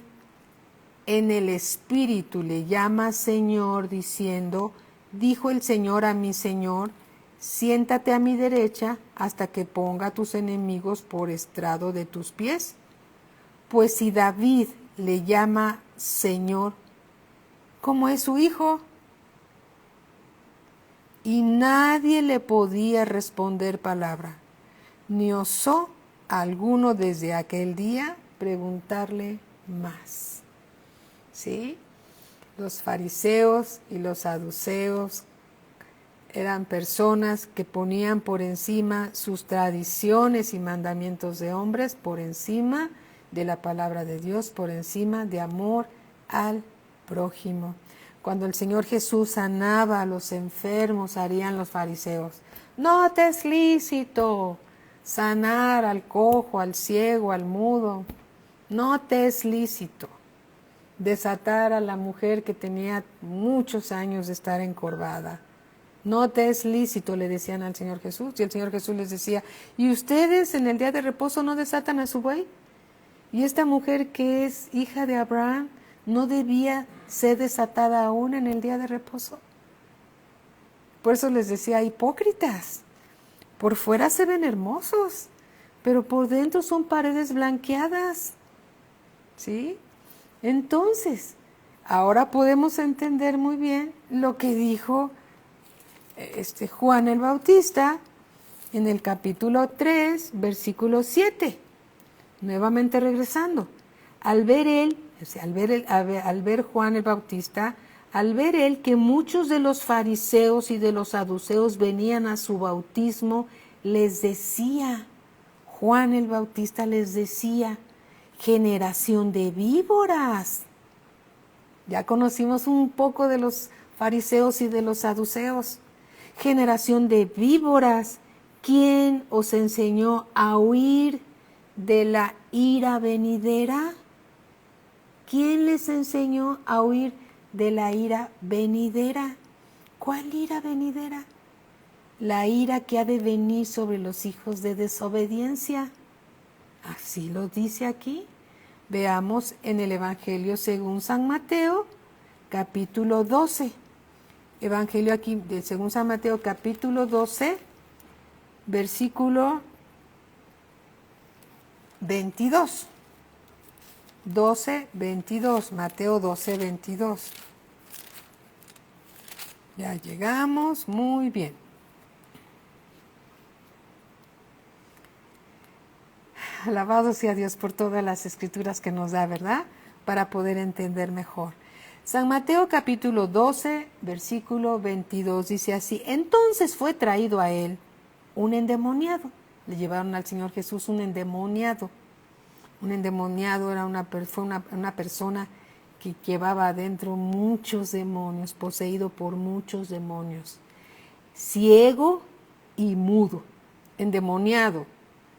en el Espíritu le llama Señor, diciendo, dijo el Señor a mi Señor, siéntate a mi derecha hasta que ponga a tus enemigos por estrado de tus pies. Pues si David le llama Señor, ¿cómo es su hijo? Y nadie le podía responder palabra, ni osó alguno desde aquel día preguntarle más. ¿Sí? Los fariseos y los saduceos eran personas que ponían por encima sus tradiciones y mandamientos de hombres, por encima de la palabra de Dios, por encima de amor al prójimo. Cuando el Señor Jesús sanaba a los enfermos, harían los fariseos, no te es lícito sanar al cojo, al ciego, al mudo, no te es lícito desatar a la mujer que tenía muchos años de estar encorvada. No te es lícito, le decían al Señor Jesús. Y el Señor Jesús les decía, ¿y ustedes en el día de reposo no desatan a su buey? Y esta mujer que es hija de Abraham, ¿no debía ser desatada aún en el día de reposo? Por eso les decía, hipócritas, por fuera se ven hermosos, pero por dentro son paredes blanqueadas. ¿Sí? Entonces, ahora podemos entender muy bien lo que dijo Juan el Bautista en el capítulo 3, versículo 7. Nuevamente regresando. Al ver Juan el Bautista, al ver él que muchos de los fariseos y de los saduceos venían a su bautismo, les decía, Juan el Bautista les decía, generación de víboras. Ya conocimos un poco de los fariseos y de los saduceos. Generación de víboras, ¿quién os enseñó a huir de la ira venidera? ¿Quién les enseñó a huir de la ira venidera? ¿Cuál ira venidera? La ira que ha de venir sobre los hijos de desobediencia. Así lo dice aquí. Veamos en el Evangelio según San Mateo, capítulo 12. Evangelio aquí, según San Mateo, capítulo 12, versículo 22. 12, 22. Mateo 12, 22. Ya llegamos, muy bien. Alabado sea Dios por todas las escrituras que nos da, ¿verdad? Para poder entender mejor. San Mateo capítulo 12, versículo 22 dice así, entonces fue traído a él un endemoniado. Le llevaron al Señor Jesús un endemoniado. Un endemoniado era una persona que llevaba adentro muchos demonios, poseído por muchos demonios. Ciego y mudo. Endemoniado,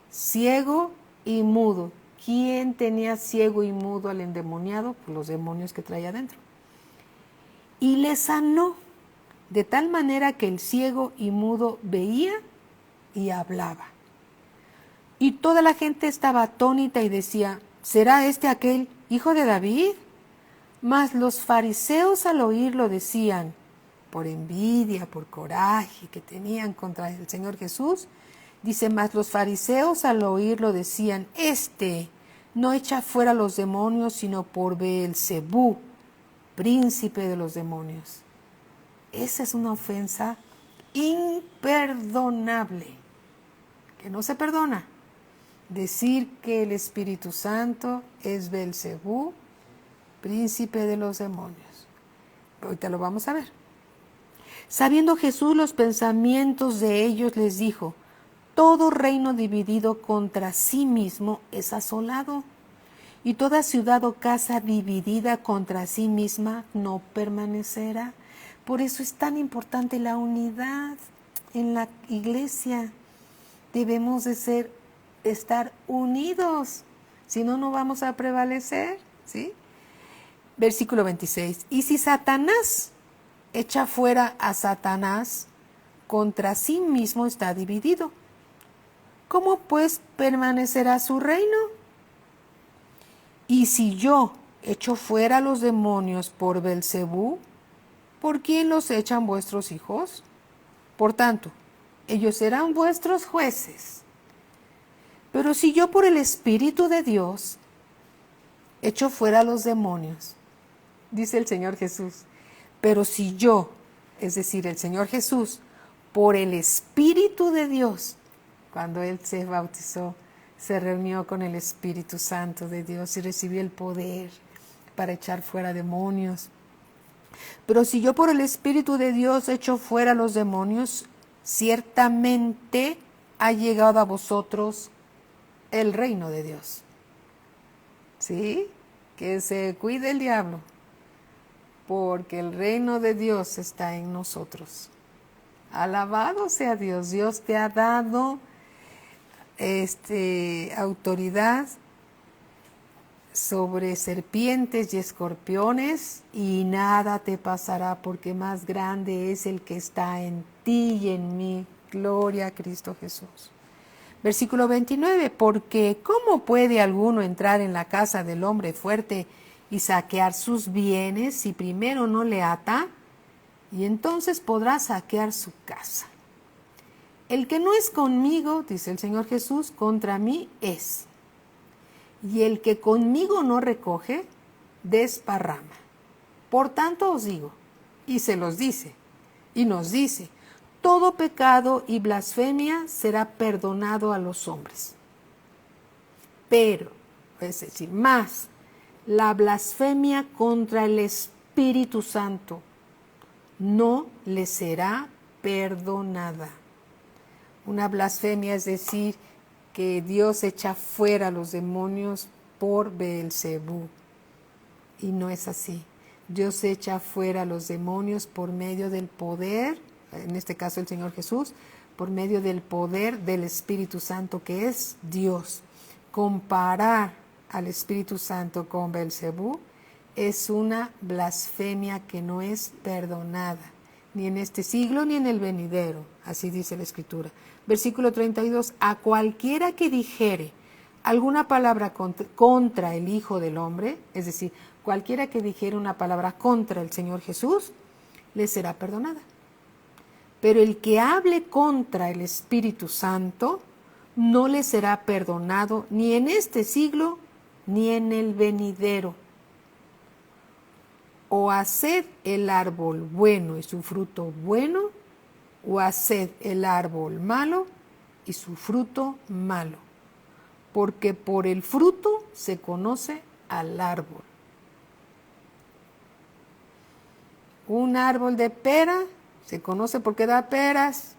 ciego y mudo. ¿Quién tenía ciego y mudo al endemoniado? Pues los demonios que traía adentro. Y le sanó, de tal manera que el ciego y mudo veía y hablaba. Y toda la gente estaba atónita y decía, ¿será este aquel hijo de David? Mas los fariseos al oírlo decían, por envidia, por coraje que tenían contra el Señor Jesús, Dice, mas los fariseos al oírlo decían, no echa fuera los demonios, sino por Beelzebú, príncipe de los demonios. Esa es una ofensa imperdonable, que no se perdona. Decir que el Espíritu Santo es Beelzebú, príncipe de los demonios. Ahorita lo vamos a ver. Sabiendo Jesús los pensamientos de ellos, les dijo, todo reino dividido contra sí mismo es asolado, y toda ciudad o casa dividida contra sí misma no permanecerá. Por eso es tan importante la unidad en la iglesia. Debemos de estar unidos, si no, no vamos a prevalecer, ¿sí? Versículo 26. Y si Satanás echa fuera a Satanás, contra sí mismo está dividido. ¿Cómo pues permanecerá su reino? Y si yo echo fuera a los demonios por Beelzebú, ¿por quién los echan vuestros hijos? Por tanto, ellos serán vuestros jueces. Pero si yo por el Espíritu de Dios echo fuera a los demonios, dice el Señor Jesús, pero si yo, es decir, el Señor Jesús, por el Espíritu de Dios, cuando Él se bautizó, se reunió con el Espíritu Santo de Dios y recibió el poder para echar fuera demonios. Pero si yo por el Espíritu de Dios echo fuera los demonios, ciertamente ha llegado a vosotros el reino de Dios. ¿Sí? Que se cuide el diablo, porque el reino de Dios está en nosotros. Alabado sea Dios. Dios te ha dado autoridad sobre serpientes y escorpiones, y nada te pasará, porque más grande es el que está en ti y en mí. Gloria a Cristo Jesús. Versículo 29, porque ¿cómo puede alguno entrar en la casa del hombre fuerte y saquear sus bienes si primero no le ata? Y entonces podrá saquear su casa. El que no es conmigo, dice el Señor Jesús, contra mí es. Y el que conmigo no recoge, desparrama. Por tanto os digo, y se los dice, y nos dice, todo pecado y blasfemia será perdonado a los hombres. Pero, es decir, más, la blasfemia contra el Espíritu Santo no le será perdonada. Una blasfemia es decir que Dios echa fuera a los demonios por Beelzebú. Y no es así. Dios echa fuera a los demonios por medio del poder, en este caso el Señor Jesús, por medio del poder del Espíritu Santo, que es Dios. Comparar al Espíritu Santo con Beelzebú es una blasfemia que no es perdonada, ni en este siglo ni en el venidero, así dice la Escritura. Versículo 32, a cualquiera que dijere alguna palabra contra el Hijo del Hombre, es decir, cualquiera que dijere una palabra contra el Señor Jesús, le será perdonada. Pero el que hable contra el Espíritu Santo, no le será perdonado ni en este siglo ni en el venidero. O haced el árbol bueno y su fruto bueno, o haced el árbol malo y su fruto malo, porque por el fruto se conoce al árbol. Un árbol de pera se conoce porque da peras.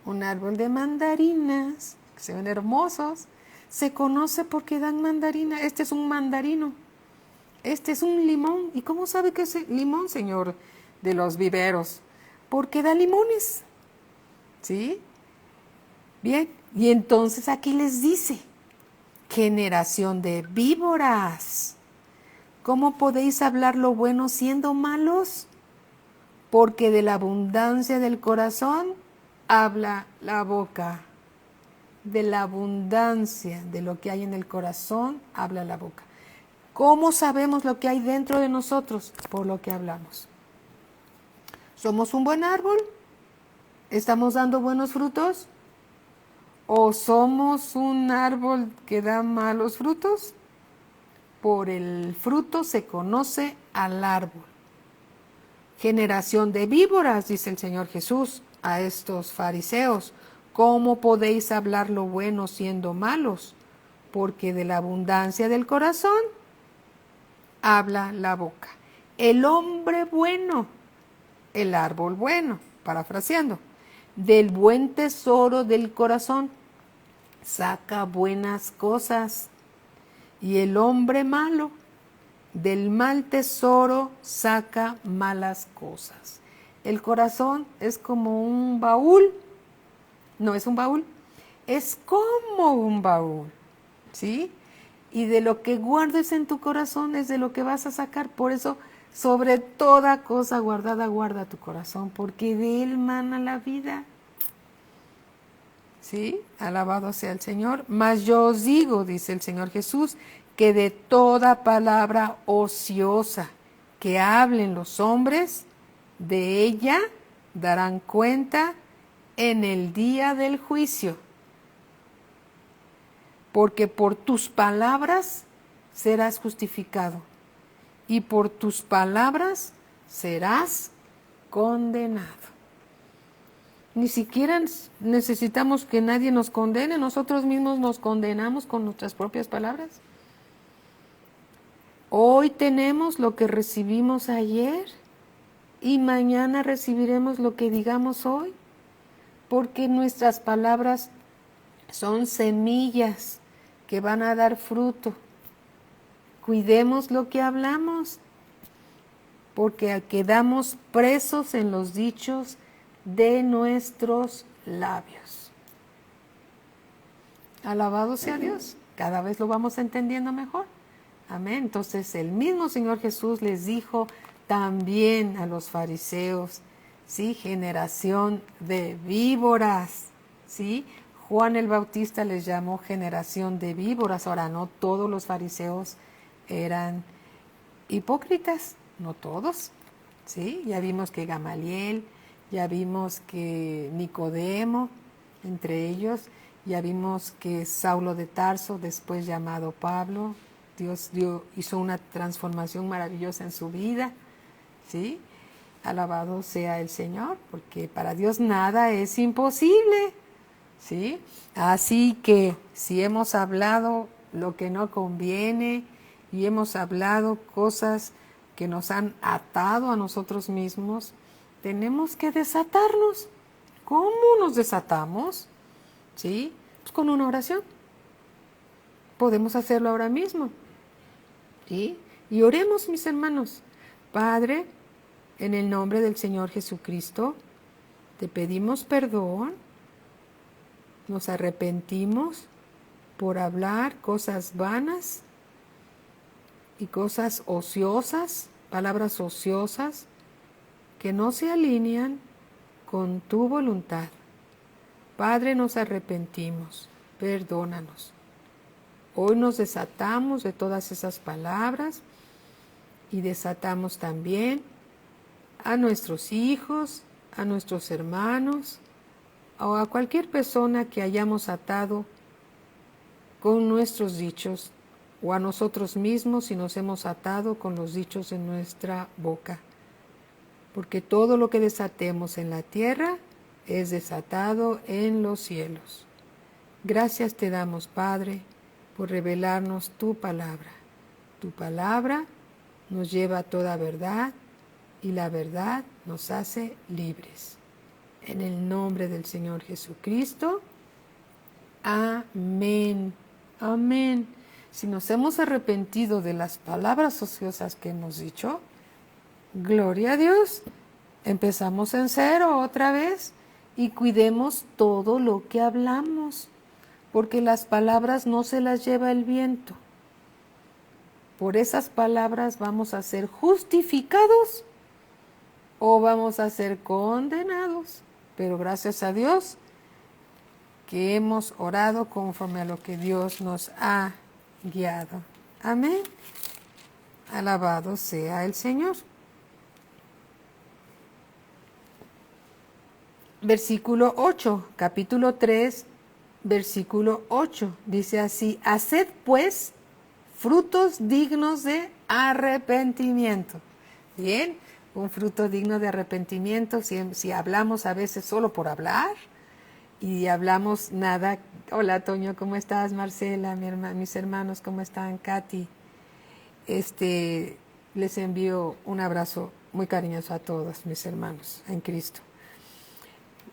Un árbol de mandarinas, que se ven hermosos, se conoce porque dan mandarina. Este es un mandarino. Este es un limón. ¿Y cómo sabe que es limón, señor de los viveros? Porque da limones. ¿Sí? Bien. Y entonces aquí les dice, generación de víboras, ¿cómo podéis hablar lo bueno siendo malos? Porque de la abundancia del corazón habla la boca. De la abundancia de lo que hay en el corazón habla la boca. ¿Cómo sabemos lo que hay dentro de nosotros? Por lo que hablamos. ¿Somos un buen árbol? ¿Estamos dando buenos frutos? ¿O somos un árbol que da malos frutos? Por el fruto se conoce al árbol. Generación de víboras, dice el Señor Jesús a estos fariseos, ¿cómo podéis hablar lo bueno siendo malos? Porque de la abundancia del corazón habla la boca. El hombre bueno, el árbol bueno, parafraseando, del buen tesoro del corazón saca buenas cosas, y el hombre malo del mal tesoro saca malas cosas. El corazón es como un baúl, no es un baúl, es como un baúl, ¿sí? Y de lo que guardes en tu corazón es de lo que vas a sacar. Por eso, sobre toda cosa guardada, guarda tu corazón, porque de él mana la vida. ¿Sí? Alabado sea el Señor. Mas yo os digo, dice el Señor Jesús, que de toda palabra ociosa que hablen los hombres, de ella darán cuenta en el día del juicio. Porque por tus palabras serás justificado, y por tus palabras serás condenado. Ni siquiera necesitamos que nadie nos condene, nosotros mismos nos condenamos con nuestras propias palabras. Hoy tenemos lo que recibimos ayer y mañana recibiremos lo que digamos hoy, porque nuestras palabras son semillas que van a dar fruto. Cuidemos lo que hablamos, porque quedamos presos en los dichos de nuestros labios. Alabado sea Dios, cada vez lo vamos entendiendo mejor. Amén. Entonces el mismo Señor Jesús les dijo también a los fariseos, ¿sí? Generación de víboras, ¿sí? Juan el Bautista les llamó generación de víboras. Ahora, no todos los fariseos eran hipócritas, no todos, ¿sí? Ya vimos que Gamaliel, ya vimos que Nicodemo, entre ellos, ya vimos que Saulo de Tarso, después llamado Pablo, Dios hizo una transformación maravillosa en su vida, ¿sí? Alabado sea el Señor, porque para Dios nada es imposible, ¿sí? Así que si hemos hablado lo que no conviene y hemos hablado cosas que nos han atado a nosotros mismos, tenemos que desatarnos. ¿Cómo nos desatamos? ¿Sí? Pues con una oración. Podemos hacerlo ahora mismo. ¿Sí? Y oremos, mis hermanos. Padre, en el nombre del Señor Jesucristo, te pedimos perdón. Nos arrepentimos por hablar cosas vanas y cosas ociosas, palabras ociosas, que no se alinean con tu voluntad. Padre, nos arrepentimos, perdónanos. Hoy nos desatamos de todas esas palabras y desatamos también a nuestros hijos, a nuestros hermanos o a cualquier persona que hayamos atado con nuestros dichos, o a nosotros mismos si nos hemos atado con los dichos de nuestra boca. Porque todo lo que desatemos en la tierra es desatado en los cielos. Gracias te damos, Padre, por revelarnos tu palabra. Tu palabra nos lleva a toda verdad y la verdad nos hace libres. En el nombre del Señor Jesucristo. Amén. Amén. Si nos hemos arrepentido de las palabras ociosas que hemos dicho, gloria a Dios, empezamos en cero otra vez y cuidemos todo lo que hablamos, porque las palabras no se las lleva el viento. Por esas palabras vamos a ser justificados o vamos a ser condenados. Pero gracias a Dios que hemos orado conforme a lo que Dios nos ha guiado. Amén. Alabado sea el Señor. Versículo 8, capítulo 3 versículo 8. Dice así: haced pues frutos dignos de arrepentimiento. Bien, un fruto digno de arrepentimiento, si hablamos a veces solo por hablar y hablamos nada. Hola Toño, ¿cómo estás? Marcela, mis hermanos, ¿cómo están? Katy, les envío un abrazo muy cariñoso a todos mis hermanos en Cristo.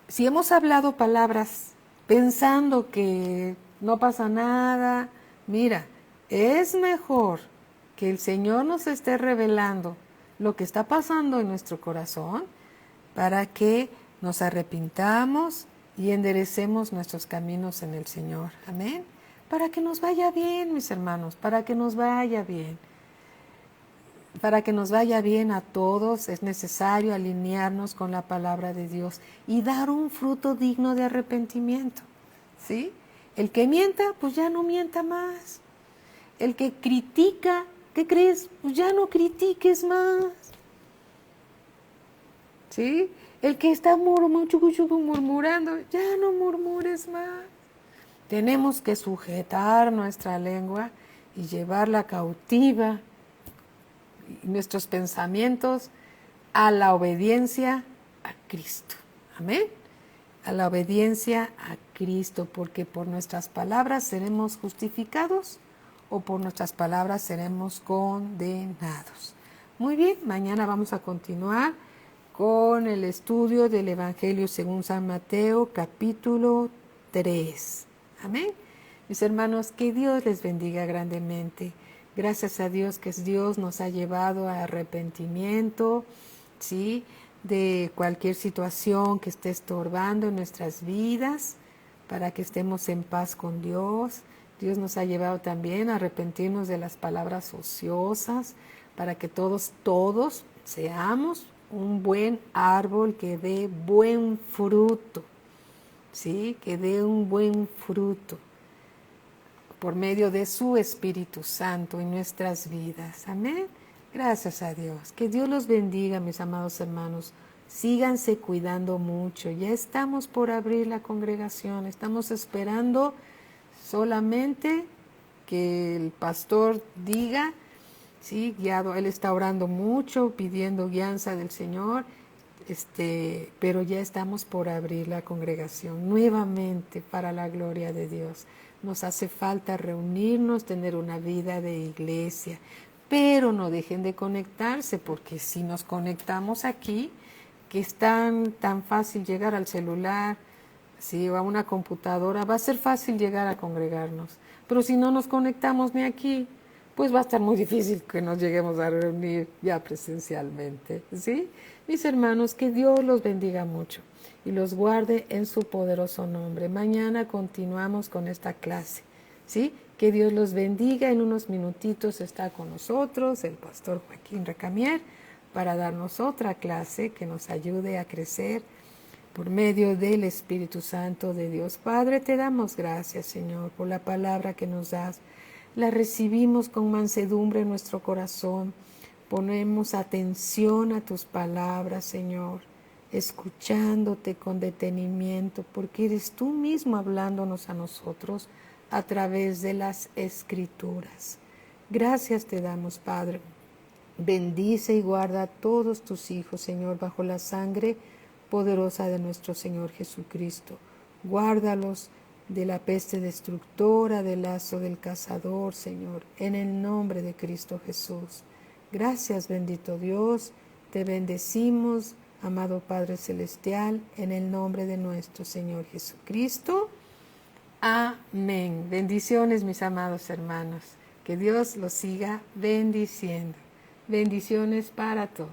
Si hemos hablado palabras pensando que no pasa nada, mira, es mejor que el Señor nos esté revelando lo que está pasando en nuestro corazón para que nos arrepintamos y enderecemos nuestros caminos en el Señor. Amén. Para que nos vaya bien, mis hermanos, para que nos vaya bien. Para que nos vaya bien a todos es necesario alinearnos con la palabra de Dios y dar un fruto digno de arrepentimiento. ¿Sí? El que mienta, pues ya no mienta más. El que critica, ¿qué crees? Pues ya no critiques más. ¿Sí? El que está murmurando, ya no murmures más. Tenemos que sujetar nuestra lengua y llevarla cautiva, y nuestros pensamientos, a la obediencia a Cristo. Amén. A la obediencia a Cristo, porque por nuestras palabras seremos justificados o por nuestras palabras seremos condenados. Muy bien, mañana vamos a continuar con el estudio del Evangelio según San Mateo, capítulo 3. Amén. Mis hermanos, que Dios les bendiga grandemente. Gracias a Dios que Dios nos ha llevado a arrepentimiento, ¿sí?, de cualquier situación que esté estorbando en nuestras vidas, para que estemos en paz con Dios. Dios nos ha llevado también a arrepentirnos de las palabras ociosas, para que todos seamos un buen árbol que dé buen fruto, ¿sí?, que dé un buen fruto por medio de su Espíritu Santo en nuestras vidas. Amén. Gracias a Dios. Que Dios los bendiga, mis amados hermanos. Síganse cuidando mucho. Ya estamos por abrir la congregación. Estamos esperando solamente que el pastor diga, sí, guiado. Él está orando mucho, pidiendo guianza del Señor. Pero ya estamos por abrir la congregación nuevamente para la gloria de Dios. Nos hace falta reunirnos, tener una vida de iglesia, pero no dejen de conectarse, porque si nos conectamos aquí, que es tan fácil llegar al celular, ¿sí?, o a una computadora, va a ser fácil llegar a congregarnos. Pero si no nos conectamos ni aquí, pues va a estar muy difícil que nos lleguemos a reunir ya presencialmente, ¿sí? Mis hermanos, que Dios los bendiga mucho y los guarde en su poderoso nombre. Mañana continuamos con esta clase, ¿sí? Que Dios los bendiga. En unos minutitos está con nosotros el pastor Joaquín Recamier para darnos otra clase que nos ayude a crecer por medio del Espíritu Santo de Dios. Padre, te damos gracias, Señor, por la palabra que nos das. La recibimos con mansedumbre en nuestro corazón. Ponemos atención a tus palabras, Señor, escuchándote con detenimiento, porque eres tú mismo hablándonos a nosotros a través de las Escrituras. Gracias te damos, Padre. Bendice y guarda a todos tus hijos, Señor, bajo la sangre poderosa de nuestro Señor Jesucristo. Guárdalos de la peste destructora, del lazo del cazador, Señor, en el nombre de Cristo Jesús. Gracias, bendito Dios, te bendecimos, amado Padre Celestial, en el nombre de nuestro Señor Jesucristo. Amén. Bendiciones, mis amados hermanos. Que Dios los siga bendiciendo. Bendiciones para todos.